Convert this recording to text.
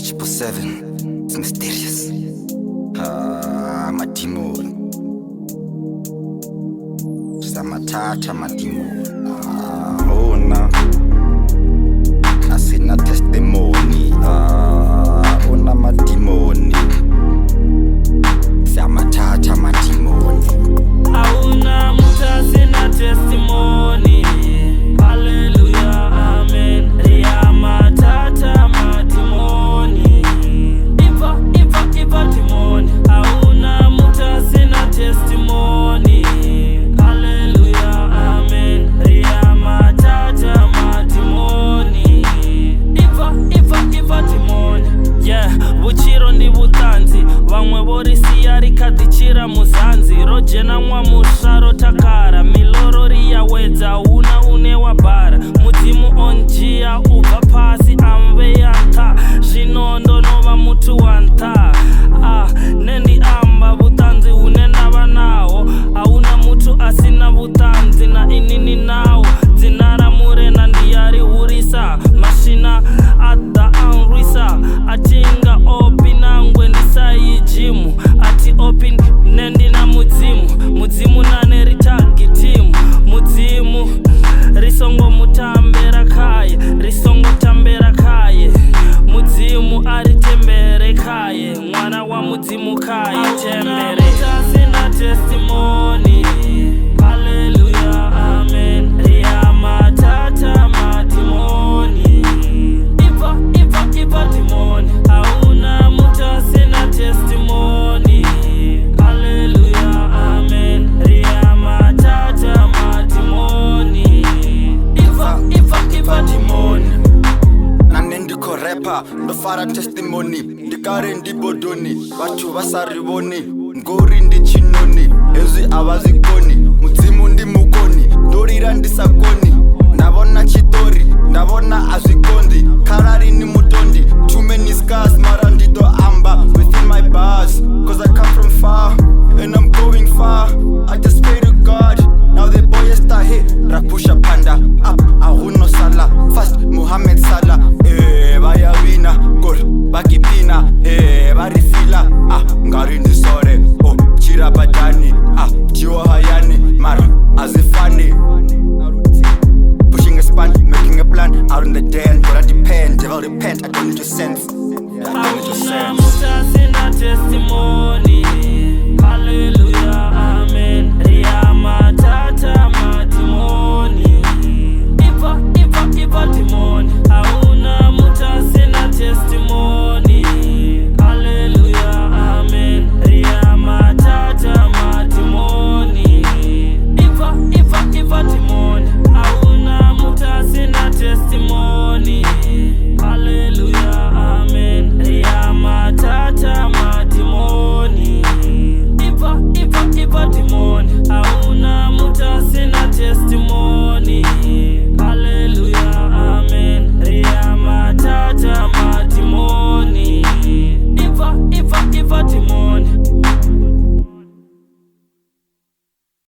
7, it's mysterious. Madimoni. Samathatha madimoni. Ona asina testimony. Ona madimoni. Samathatha madimoni. Auna mtu asina testimony. Hallelujah, amen. Yamathatha madimoni. Iva timoni. Auna mtu asina testimony. Hallelujah, amen. Yamathatha madimoni. Iva timoni. Yeah, buchiro ndi butanzi. Vamwe vorisiya rikadhichira muzanzi. Rojena mwamusha rotakara. Miloro riyawedza una une wabhara. Mudzimu onjia ubva pasi amve yanta. Zvino ndonova mutu wanta. Nendi amba butanzi une ndava naho. Hauna mutu asina butanzi na inini nawo. Dzina ramurena ndiyarihurisa. Mashina adha anrwisa. Atinga opi nangwe ndisayijimu. Ati opi nendina mudzimu nane ritagi timu. Mudzimu risongo mutambera kaye mudzimu aritembere kaye mwana wa mudzimu kaye tembere asina testimony. Hallelujah, amen. Yamathatha madimoni. Iva timoni. Hauna mutu asina testimony. Hallelujah, amen. Yamathatha madimoni. Iva timoni. Nane ndiko rapper, ndofara testimony. Ndikare ndibodoni, vachu vasarivoni. Ngori ndichinoni, ezvi avazikoni. Mudzimu ndimukoni, ndorira ndisakoni. Ndavona chitori, ndavona azvikondi. Karari ni mutondi, too many scars. Mara ndito amba within my bars. Cause I come from far, and I'm going far. I just pray to God, now the boy is here. Rapusha panda, up, ahuno sala. Fast, Muhammad Salah. Vaya wina, gol, bakipina. Varifila, ngari ndisore. Chira badani, chiwa hayani. Mara, azifani. Pushing a span, making a plan. Out in the den, but I depend. Devil repent, I don't need your sense. I don't need your sense. Hauna mutu asina testimony.